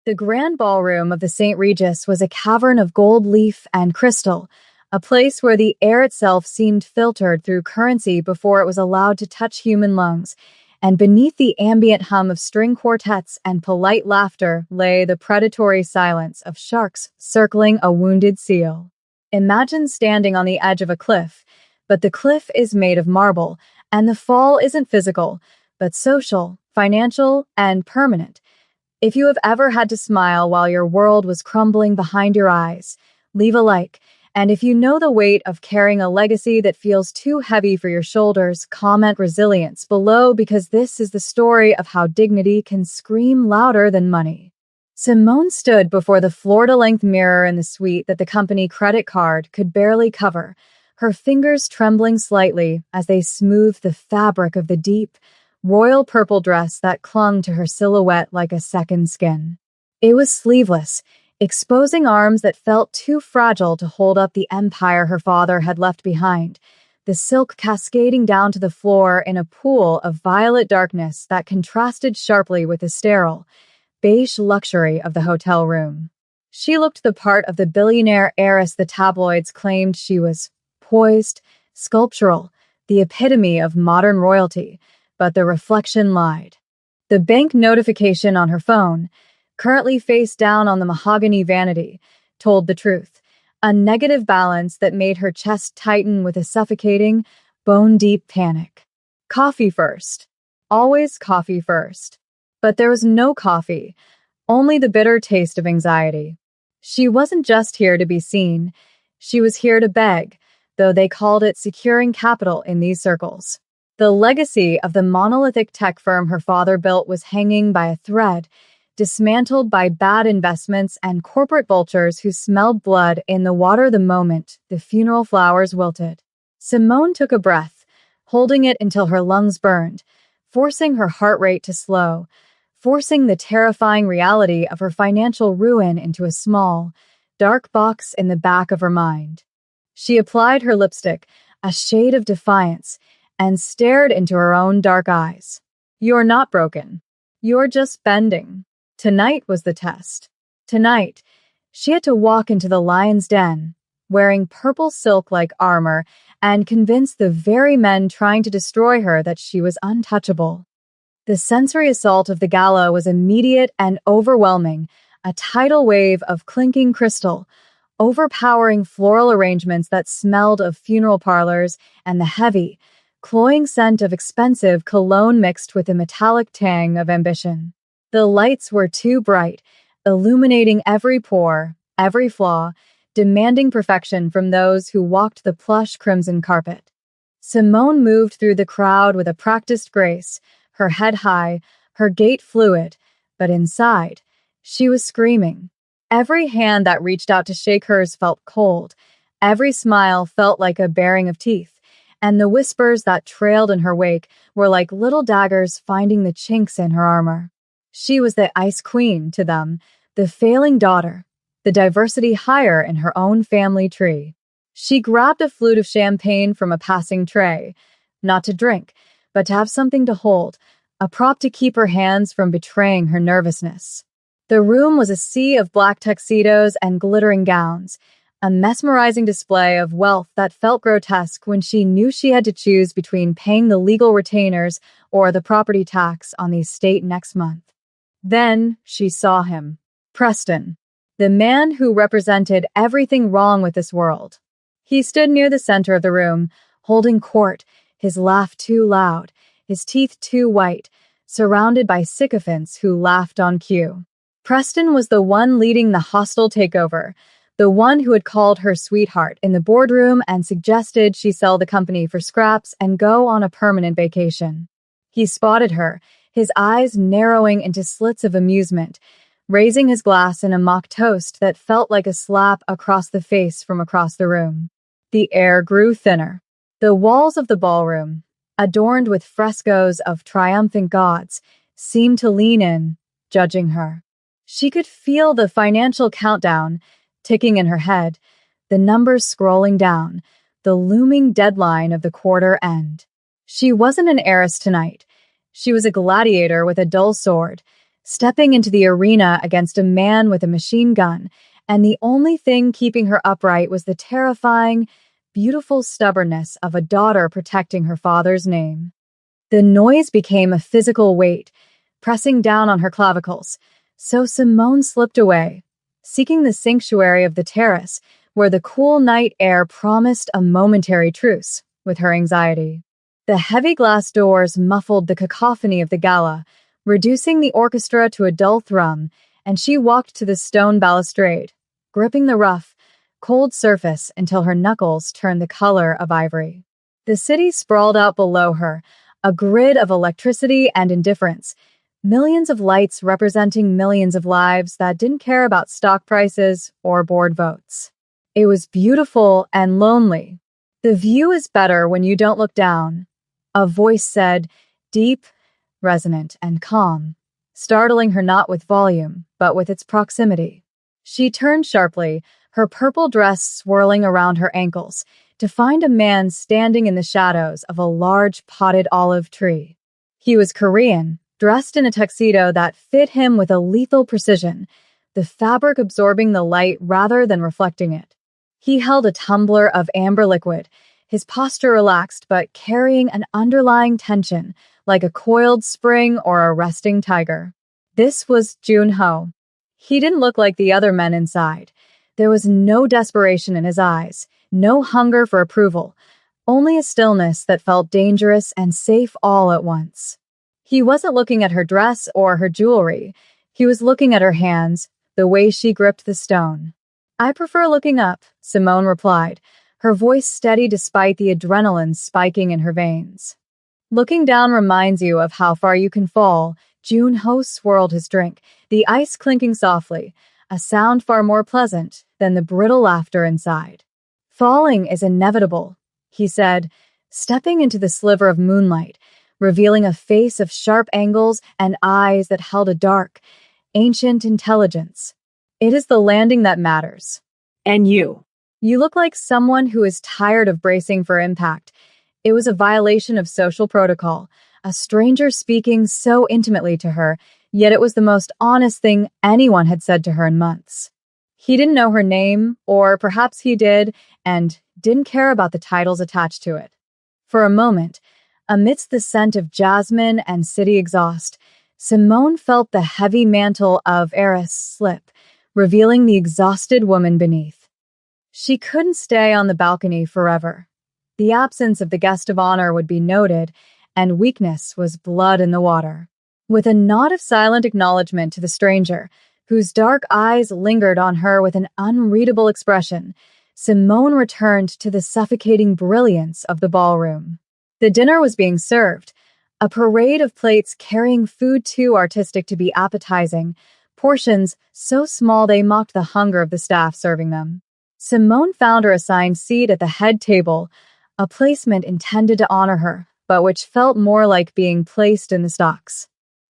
The grand ballroom of the St. Regis was a cavern of gold leaf and crystal, a place where the air itself seemed filtered through currency before it was allowed to touch human lungs, and beneath the ambient hum of string quartets and polite laughter lay the predatory silence of sharks circling a wounded seal. Imagine standing on the edge of a cliff, but the cliff is made of marble, and the fall isn't physical, but social, financial, and permanent. If you have ever had to smile while your world was crumbling behind your eyes, leave a like. And if you know the weight of carrying a legacy that feels too heavy for your shoulders, comment resilience below, because this is the story of how dignity can scream louder than money. Simone stood before the floor-to-length mirror in the suite that the company credit card could barely cover, her fingers trembling slightly as they smoothed the fabric of the deep, royal purple dress that clung to her silhouette like a second skin. It was sleeveless, exposing arms that felt too fragile to hold up the empire her father had left behind, the silk cascading down to the floor in a pool of violet darkness that contrasted sharply with the sterile, beige luxury of the hotel room. She looked the part of the billionaire heiress the tabloids claimed she was: poised, sculptural, the epitome of modern royalty. But the reflection lied. The bank notification on her phone, currently face down on the mahogany vanity, told the truth. A negative balance that made her chest tighten with a suffocating, bone-deep panic. Coffee first. Always coffee first. But there was no coffee, only the bitter taste of anxiety. She wasn't just here to be seen. She was here to beg, though they called it securing capital in these circles. The legacy of the monolithic tech firm her father built was hanging by a thread, dismantled by bad investments and corporate vultures who smelled blood in the water the moment the funeral flowers wilted. Simone took a breath, holding it until her lungs burned, forcing her heart rate to slow, forcing the terrifying reality of her financial ruin into a small, dark box in the back of her mind. She applied her lipstick, a shade of defiance, and stared into her own dark eyes. You're not broken. You're just bending. Tonight was the test. Tonight, she had to walk into the lion's den, wearing purple silk like armor, and convince the very men trying to destroy her that she was untouchable. The sensory assault of the gala was immediate and overwhelming, a tidal wave of clinking crystal, overpowering floral arrangements that smelled of funeral parlors, and the heavy, cloying scent of expensive cologne mixed with the metallic tang of ambition. The lights were too bright, illuminating every pore, every flaw, demanding perfection from those who walked the plush crimson carpet. Simone moved through the crowd with a practiced grace, her head high, her gait fluid, but inside, she was screaming. Every hand that reached out to shake hers felt cold, every smile felt like a baring of teeth, and the whispers that trailed in her wake were like little daggers finding the chinks in her armor. She was the ice queen to them, the failing daughter, the diversity higher in her own family tree. She grabbed a flute of champagne from a passing tray, not to drink, but to have something to hold, a prop to keep her hands from betraying her nervousness. The room was a sea of black tuxedos and glittering gowns, a mesmerizing display of wealth that felt grotesque when she knew she had to choose between paying the legal retainers or the property tax on the estate next month. Then she saw him, Preston, the man who represented everything wrong with this world. He stood near the center of the room, holding court, his laugh too loud, his teeth too white, surrounded by sycophants who laughed on cue. Preston was the one leading the hostile takeover, the one who had called her sweetheart in the boardroom and suggested she sell the company for scraps and go on a permanent vacation. He spotted her, his eyes narrowing into slits of amusement, raising his glass in a mock toast that felt like a slap across the face from across the room. The air grew thinner. The walls of the ballroom, adorned with frescoes of triumphant gods, seemed to lean in, judging her. She could feel the financial countdown ticking in her head, the numbers scrolling down, the looming deadline of the quarter end. She wasn't an heiress tonight. She was a gladiator with a dull sword, stepping into the arena against a man with a machine gun, and the only thing keeping her upright was the terrifying, beautiful stubbornness of a daughter protecting her father's name. The noise became a physical weight, pressing down on her clavicles, so Simone slipped away, seeking the sanctuary of the terrace, where the cool night air promised a momentary truce with her anxiety. The heavy glass doors muffled the cacophony of the gala, reducing the orchestra to a dull thrum, and she walked to the stone balustrade, gripping the rough, cold surface until her knuckles turned the color of ivory. The city sprawled out below her, a grid of electricity and indifference, millions of lights representing millions of lives that didn't care about stock prices or board votes. It was beautiful and lonely. The view is better when you don't look down, a voice said, deep, resonant, and calm, startling her not with volume, but with its proximity. She turned sharply, her purple dress swirling around her ankles, to find a man standing in the shadows of a large potted olive tree. He was Korean, dressed in a tuxedo that fit him with a lethal precision, the fabric absorbing the light rather than reflecting it. He held a tumbler of amber liquid, his posture relaxed but carrying an underlying tension, like a coiled spring or a resting tiger. This was Jun-ho. He didn't look like the other men inside. There was no desperation in his eyes, no hunger for approval, only a stillness that felt dangerous and safe all at once. He wasn't looking at her dress or her jewelry. He was looking at her hands, the way she gripped the stone. "I prefer looking up," Simone replied, her voice steady despite the adrenaline spiking in her veins. "Looking down reminds you of how far you can fall." Jun-ho swirled his drink, the ice clinking softly, a sound far more pleasant than the brittle laughter inside. "Falling is inevitable," he said, stepping into the sliver of moonlight, revealing a face of sharp angles and eyes that held a dark, ancient intelligence. "It is the landing that matters." And you? "You look like someone who is tired of bracing for impact." It was a violation of social protocol, a stranger speaking so intimately to her, yet it was the most honest thing anyone had said to her in months. He didn't know her name, or perhaps he did, and didn't care about the titles attached to it. For a moment, amidst the scent of jasmine and city exhaust, Simone felt the heavy mantle of heiress slip, revealing the exhausted woman beneath. She couldn't stay on the balcony forever. The absence of the guest of honor would be noted, and weakness was blood in the water. With a nod of silent acknowledgement to the stranger, whose dark eyes lingered on her with an unreadable expression, Simone returned to the suffocating brilliance of the ballroom. The dinner was being served, a parade of plates carrying food too artistic to be appetizing, portions so small they mocked the hunger of the staff serving them. Simone found her assigned seat at the head table, a placement intended to honor her, but which felt more like being placed in the stocks.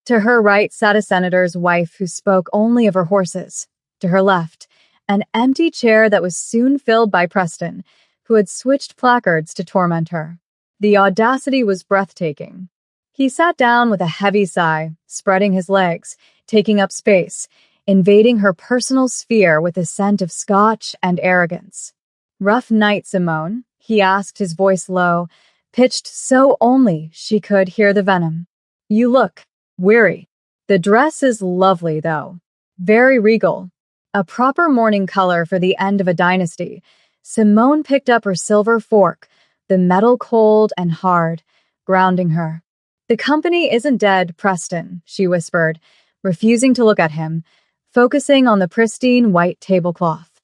To her right sat a senator's wife who spoke only of her horses. To her left, an empty chair that was soon filled by Preston, who had switched placards to torment her. The audacity was breathtaking. He sat down with a heavy sigh, spreading his legs, taking up space, invading her personal sphere with a scent of scotch and arrogance. "Rough night, Simone?" he asked, his voice low, pitched so only she could hear the venom. "You look weary." "The dress is lovely, though. Very regal. A proper mourning color for the end of a dynasty." Simone picked up her silver fork, the metal cold and hard, grounding her. "The company isn't dead, Preston," she whispered, refusing to look at him, focusing on the pristine white tablecloth.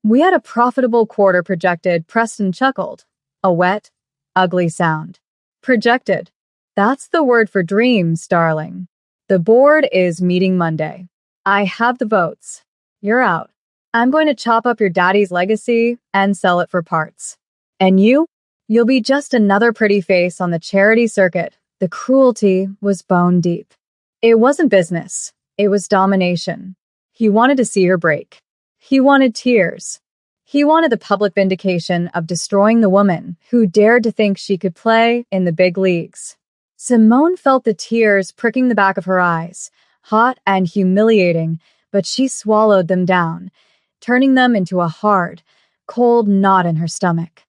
"We had a profitable quarter projected," Preston chuckled. A wet, ugly sound. "Projected. That's the word for dreams, darling. The board is meeting Monday. I have the votes. You're out. I'm going to chop up your daddy's legacy and sell it for parts. And you? You'll be just another pretty face on the charity circuit." The cruelty was bone deep. It wasn't business. It was domination. He wanted to see her break. He wanted tears. He wanted the public vindication of destroying the woman who dared to think she could play in the big leagues. Simone felt the tears pricking the back of her eyes, hot and humiliating, but she swallowed them down, turning them into a hard, cold knot in her stomach.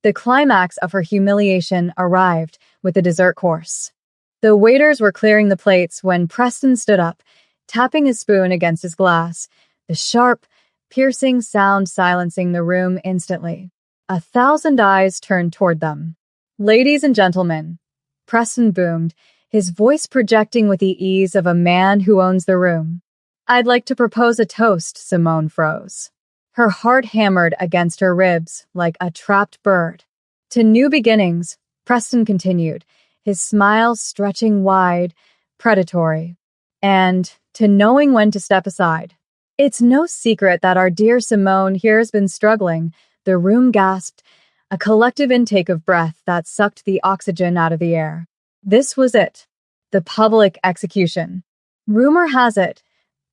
The climax of her humiliation arrived with the dessert course. The waiters were clearing the plates when Preston stood up, tapping his spoon against his glass, the sharp, piercing sound silencing the room instantly. 1,000 eyes turned toward them. "Ladies and gentlemen," Preston boomed, his voice projecting with the ease of a man who owns the room. "I'd like to propose a toast." Simone froze. Her heart hammered against her ribs like a trapped bird. "To new beginnings," Preston continued, his smile stretching wide, predatory. "And to knowing when to step aside. It's no secret that our dear Simone here has been struggling." The room gasped, a collective intake of breath that sucked the oxygen out of the air. This was it. The public execution. "Rumor has it,"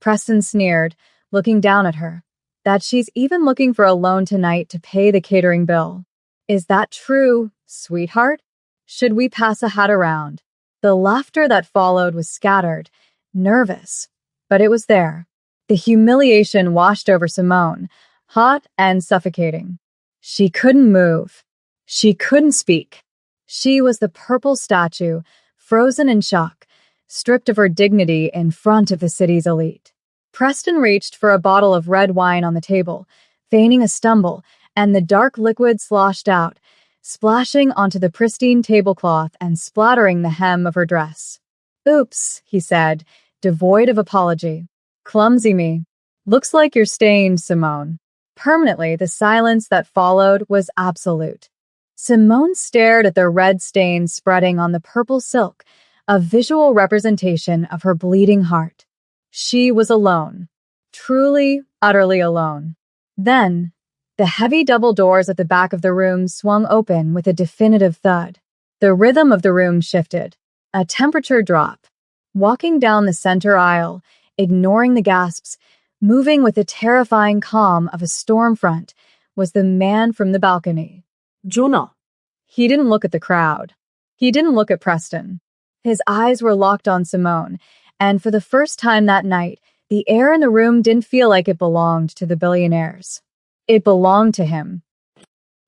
Preston sneered, looking down at her, "that she's even looking for a loan tonight to pay the catering bill. Is that true, sweetheart? Should we pass a hat around?" The laughter that followed was scattered, nervous, but it was there. The humiliation washed over Simone, hot and suffocating. She couldn't move. She couldn't speak. She was the purple statue, frozen in shock, stripped of her dignity in front of the city's elite. Preston reached for a bottle of red wine on the table, feigning a stumble, and the dark liquid sloshed out, splashing onto the pristine tablecloth and splattering the hem of her dress. "Oops," he said, devoid of apology. "Clumsy me. Looks like you're stained, Simone." Permanently, the silence that followed was absolute. Simone stared at the red stains spreading on the purple silk, a visual representation of her bleeding heart. She was alone. Truly, utterly alone. Then, the heavy double doors at the back of the room swung open with a definitive thud. The rhythm of the room shifted. A temperature drop. Walking down the center aisle, ignoring the gasps, moving with the terrifying calm of a storm front, was the man from the balcony. Jonah. He didn't look at the crowd. He didn't look at Preston. His eyes were locked on Simone, and for the first time that night, the air in the room didn't feel like it belonged to the billionaires. It belonged to him.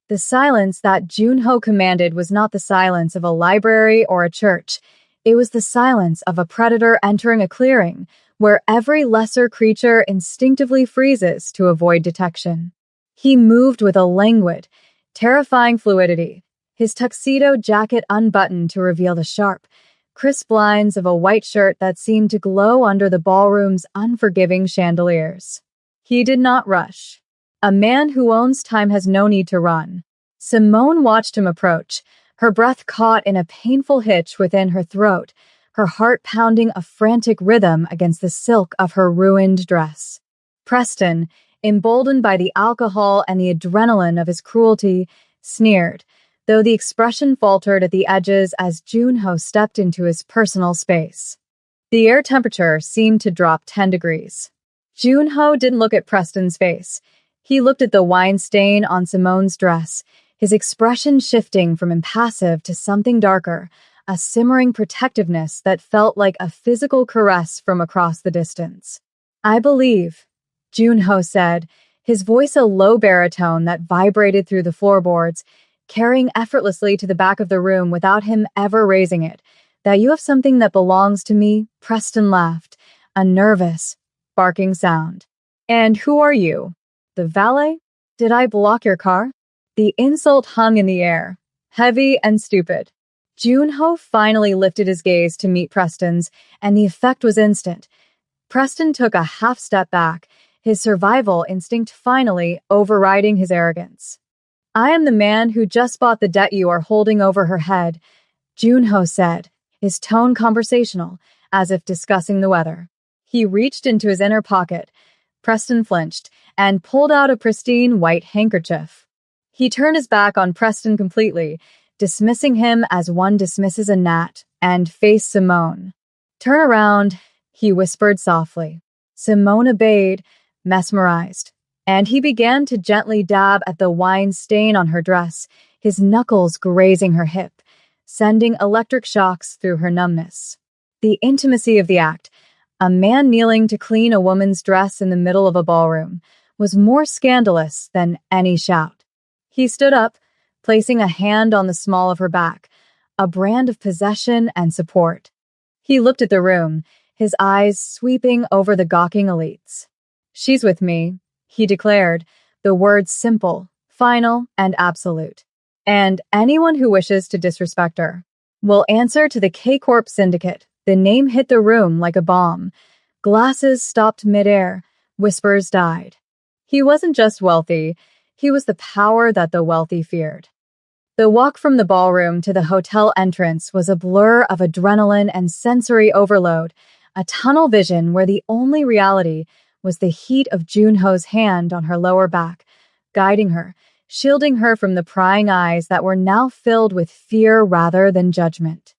The silence that Junho commanded was not the silence of a library or a church. It was the silence of a predator entering a clearing, where every lesser creature instinctively freezes to avoid detection. He moved with a languid, terrifying fluidity, his tuxedo jacket unbuttoned to reveal the sharp, crisp lines of a white shirt that seemed to glow under the ballroom's unforgiving chandeliers. He did not rush. A man who owns time has no need to run. Simone watched him approach, her breath caught in a painful hitch within her throat, her heart pounding a frantic rhythm against the silk of her ruined dress. Preston, emboldened by the alcohol and the adrenaline of his cruelty, sneered, though the expression faltered at the edges as Junho stepped into his personal space. The air temperature seemed to drop 10 degrees. Junho didn't look at Preston's face. He looked at the wine stain on Simone's dress, his expression shifting from impassive to something darker, a simmering protectiveness that felt like a physical caress from across the distance. "I believe," Junho said, his voice a low baritone that vibrated through the floorboards, carrying effortlessly to the back of the room without him ever raising it, "that you have something that belongs to me." Preston laughed, a nervous, barking sound. "And who are you? The valet? Did I block your car?" The insult hung in the air, heavy and stupid. Junho finally lifted his gaze to meet Preston's, and the effect was instant. Preston took a half step back, his survival instinct finally overriding his arrogance. "I am the man who just bought the debt you are holding over her head," Junho said, his tone conversational, as if discussing the weather. He reached into his inner pocket. Preston flinched and pulled out a pristine white handkerchief. He turned his back on Preston completely, dismissing him as one dismisses a gnat, and faced Simone. "Turn around," he whispered softly. Simone obeyed, mesmerized, and he began to gently dab at the wine stain on her dress, his knuckles grazing her hip, sending electric shocks through her numbness. The intimacy of the act, A man kneeling to clean a woman's dress in the middle of a ballroom was more scandalous than any shout. He stood up, placing a hand on the small of her back, a brand of possession and support. He looked at the room, his eyes sweeping over the gawking elites. "She's with me," he declared, the words simple, final, and absolute. "And anyone who wishes to disrespect her will answer to the K-Corp Syndicate." The name hit the room like a bomb. Glasses stopped midair, whispers died. He wasn't just wealthy, he was the power that the wealthy feared. The walk from the ballroom to the hotel entrance was a blur of adrenaline and sensory overload, a tunnel vision where the only reality was the heat of Junho's hand on her lower back, guiding her, shielding her from the prying eyes that were now filled with fear rather than judgment.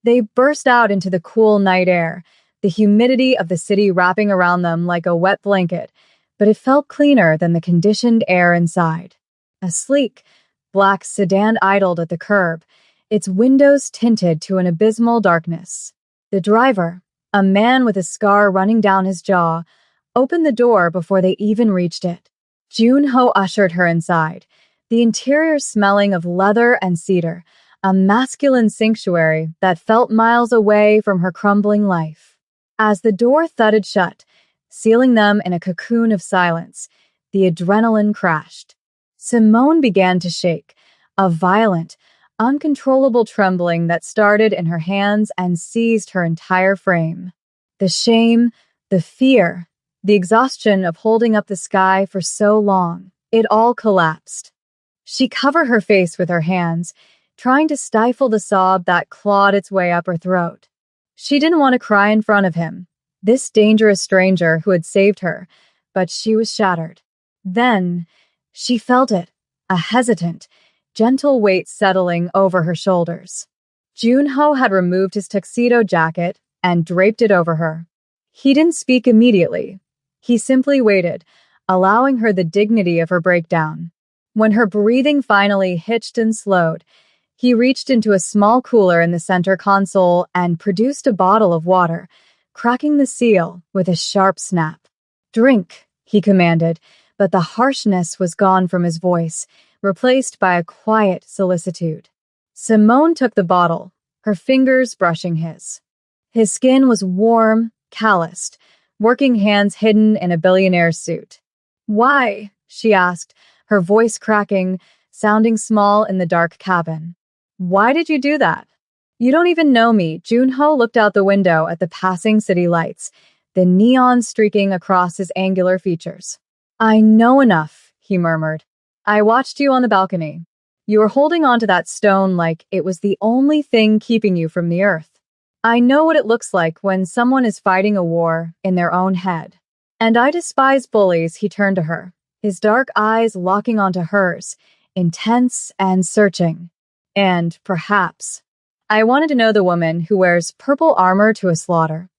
They burst out into the cool night air, the humidity of the city wrapping around them like a wet blanket, but it felt cleaner than the conditioned air inside. A sleek, black sedan idled at the curb, its windows tinted to an abysmal darkness. The driver, a man with a scar running down his jaw, opened the door before they even reached it. Junho ushered her inside, the interior smelling of leather and cedar, a masculine sanctuary that felt miles away from her crumbling life. As the door thudded shut, sealing them in a cocoon of silence, the adrenaline crashed. Simone began to shake, a violent, uncontrollable trembling that started in her hands and seized her entire frame. The shame, the fear, the exhaustion of holding up the sky for so long, it all collapsed. She covered her face with her hands, trying to stifle the sob that clawed its way up her throat. She didn't want to cry in front of him, this dangerous stranger who had saved her, but she was shattered. Then, she felt it, a hesitant, gentle weight settling over her shoulders. Junho had removed his tuxedo jacket and draped it over her. He didn't speak immediately. He simply waited, allowing her the dignity of her breakdown. When her breathing finally hitched and slowed, he reached into a small cooler in the center console and produced a bottle of water, cracking the seal with a sharp snap. "Drink," he commanded, but the harshness was gone from his voice, replaced by a quiet solicitude. Simone took the bottle, her fingers brushing his. His skin was warm, calloused, working hands hidden in a billionaire suit. "Why?" she asked, her voice cracking, sounding small in the dark cabin. "Why did you do that?" "You don't even know me." Junho looked out the window at the passing city lights, the neon streaking across his angular features. "I know enough," he murmured. "I watched you on the balcony. You were holding onto that stone like it was the only thing keeping you from the earth. I know what it looks like when someone is fighting a war in their own head. And I despise bullies." He turned to her, his dark eyes locking onto hers, intense and searching. "And perhaps I wanted to know the woman who wears purple armor to a slaughter."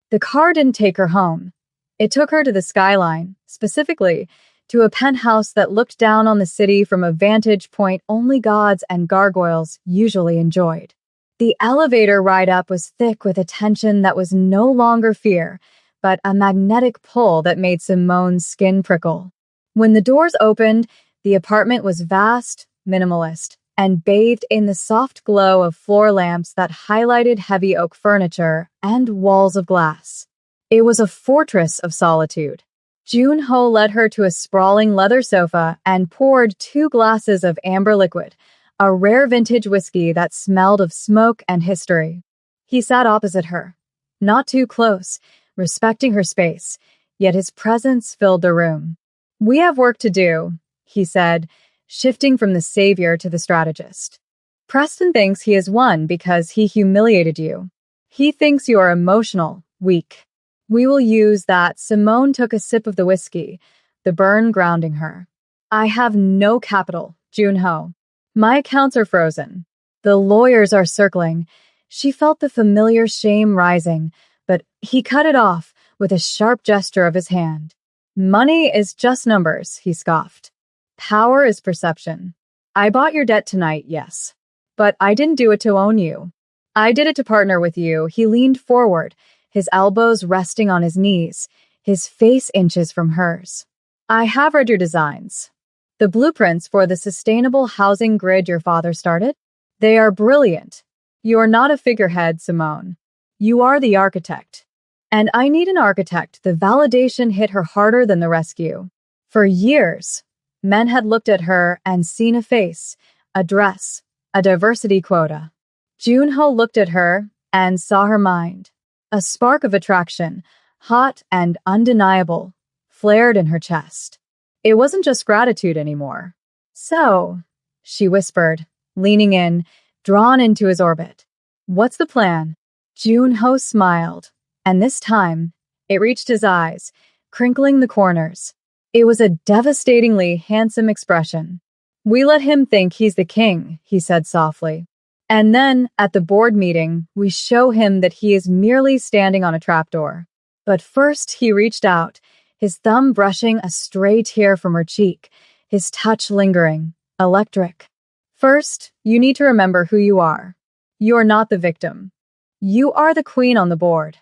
The car didn't take her home. It took her to the skyline, specifically to a penthouse that looked down on the city from a vantage point only gods and gargoyles usually enjoyed. The elevator ride up was thick with a tension that was no longer fear, but a magnetic pull that made Simone's skin prickle. When the doors opened, the apartment was vast, minimalist, and bathed in the soft glow of floor lamps that highlighted heavy oak furniture and walls of glass. It was a fortress of solitude. Junho led her to a sprawling leather sofa and poured 2 glasses of amber liquid, a rare vintage whiskey that smelled of smoke and history. He sat opposite her, not too close, respecting her space, yet his presence filled the room. "We have work to do," he said, shifting from the savior to the strategist. "Preston thinks he has won because he humiliated you. He thinks you are emotional, weak. We will use that." Simone took a sip of the whiskey, the burn grounding her. "I have no capital, Junho. My accounts are frozen. The lawyers are circling." She felt the familiar shame rising, but he cut it off with a sharp gesture of his hand. "Money is just numbers," he scoffed. "Power is perception. I bought your debt tonight, yes. But I didn't do it to own you. I did it to partner with you." He leaned forward, his elbows resting on his knees, his face inches from hers. I have read your designs. The blueprints for the sustainable housing grid your father started? They are brilliant. You are not a figurehead, Simone. You are the architect. And I need an architect. The validation hit her harder than the rescue. For years, men had looked at her and seen a face, a dress, a diversity quota. Junho looked at her and saw her mind. A spark of attraction, hot and undeniable, flared in her chest. It wasn't just gratitude anymore. So, she whispered, leaning in, drawn into his orbit. What's the plan? Junho smiled, and this time, it reached his eyes, crinkling the corners. It was a devastatingly handsome expression. We let him think he's the king, he said softly. And then, at the board meeting, we show him that he is merely standing on a trapdoor. But first, he reached out, his thumb brushing a stray tear from her cheek, his touch lingering, electric. First, you need to remember who you are. You are not the victim. You are the queen on the board.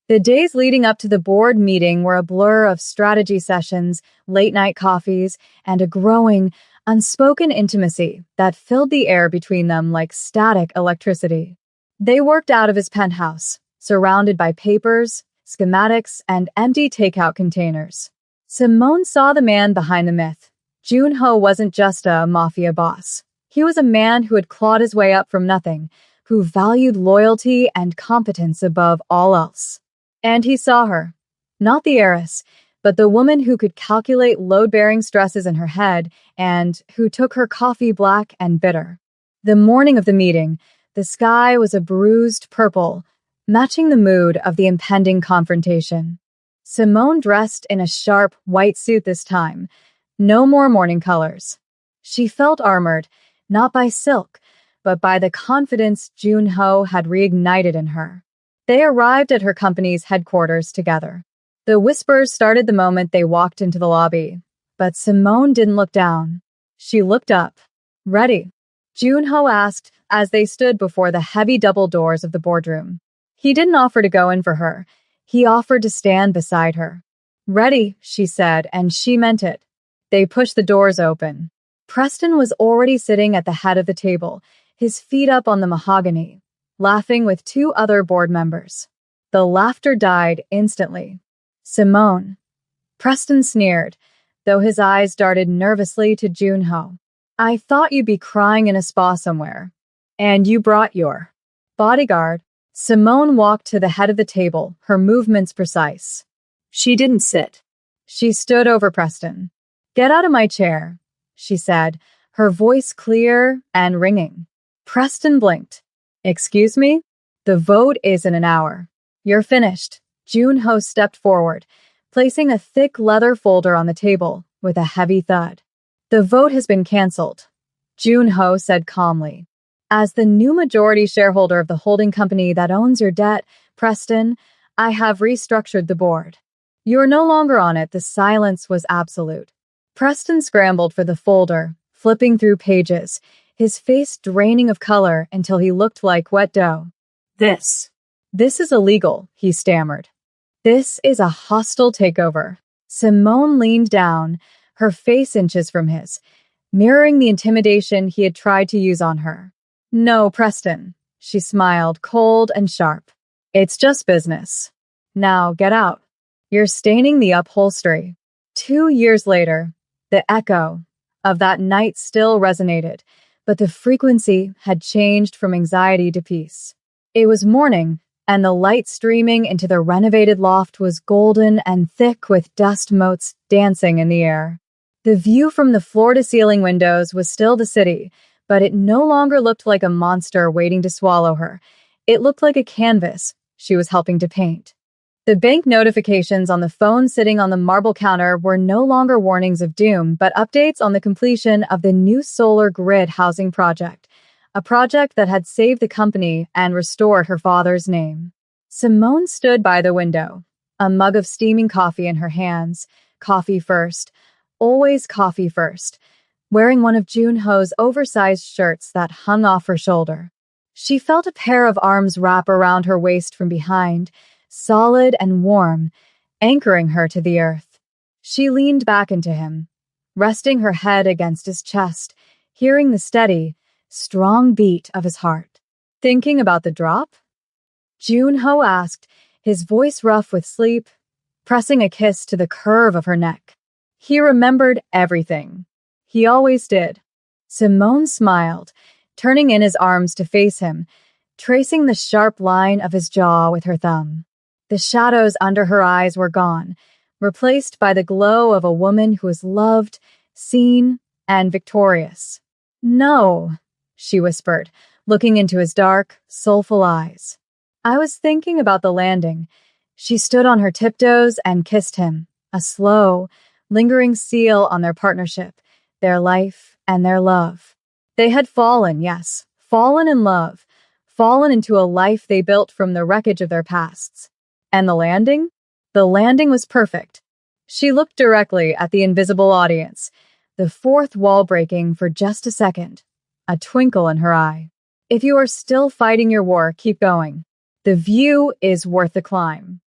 The days leading up to the board meeting were a blur of strategy sessions, late-night coffees, and a growing, unspoken intimacy that filled the air between them like static electricity. They worked out of his penthouse, surrounded by papers, schematics, and empty takeout containers. Simone saw the man behind the myth. Junho wasn't just a mafia boss. He was a man who had clawed his way up from nothing, who valued loyalty and competence above all else. And he saw her. Not the heiress, but the woman who could calculate load-bearing stresses in her head and who took her coffee black and bitter. The morning of the meeting, the sky was a bruised purple, matching the mood of the impending confrontation. Simone dressed in a sharp, white suit this time. No more morning colors. She felt armored, not by silk, but by the confidence Junho had reignited in her. They arrived at her company's headquarters together. The whispers started the moment they walked into the lobby, but Simone didn't look down. She looked up. Ready? Junho asked as they stood before the heavy double doors of the boardroom. He didn't offer to go in for her. He offered to stand beside her. Ready, she said, and she meant it. They pushed the doors open. Preston was already sitting at the head of the table, his feet up on the mahogany, laughing with two other board members. The laughter died instantly. Simone. Preston sneered, though his eyes darted nervously to Junho. I thought you'd be crying in a spa somewhere. And you brought your bodyguard. Simone walked to the head of the table, her movements precise. She didn't sit. She stood over Preston. Get out of my chair, she said, her voice clear and ringing. Preston blinked. Excuse me? The vote is in an hour. You're finished. Junho stepped forward, placing a thick leather folder on the table with a heavy thud. The vote has been cancelled, Junho said calmly. As the new majority shareholder of the holding company that owns your debt, Preston, I have restructured the board. You're no longer on it. The silence was absolute. Preston scrambled for the folder, flipping through pages, his face draining of color until he looked like wet dough. This is illegal, he stammered. This is a hostile takeover. Simone leaned down, her face inches from his, mirroring the intimidation he had tried to use on her. No, Preston, she smiled, cold and sharp. It's just business. Now get out. You're staining the upholstery. 2 years later, the echo of that night still resonated, but the frequency had changed from anxiety to peace. It was morning, and the light streaming into the renovated loft was golden and thick with dust motes dancing in the air. The view from the floor-to-ceiling windows was still the city, but it no longer looked like a monster waiting to swallow her. It looked like a canvas she was helping to paint. The bank notifications on the phone sitting on the marble counter were no longer warnings of doom, but updates on the completion of the new solar grid housing project, a project that had saved the company and restored her father's name. Simone stood by the window, a mug of steaming coffee in her hands, coffee first, always coffee first, wearing one of Junho's oversized shirts that hung off her shoulder. She felt a pair of arms wrap around her waist from behind, solid and warm, anchoring her to the earth. She leaned back into him, resting her head against his chest, hearing the steady, strong beat of his heart. Thinking about the drop? Junho asked, his voice rough with sleep, pressing a kiss to the curve of her neck. He remembered everything. He always did. Simone smiled, turning in his arms to face him, tracing the sharp line of his jaw with her thumb. The shadows under her eyes were gone, replaced by the glow of a woman who was loved, seen, and victorious. No, she whispered, looking into his dark, soulful eyes. I was thinking about the landing. She stood on her tiptoes and kissed him, a slow, lingering seal on their partnership, their life, and their love. They had fallen, yes, fallen in love, fallen into a life they built from the wreckage of their pasts. And the landing? The landing was perfect. She looked directly at the invisible audience, the fourth wall breaking for just a second, a twinkle in her eye. If you are still fighting your war, keep going. The view is worth the climb.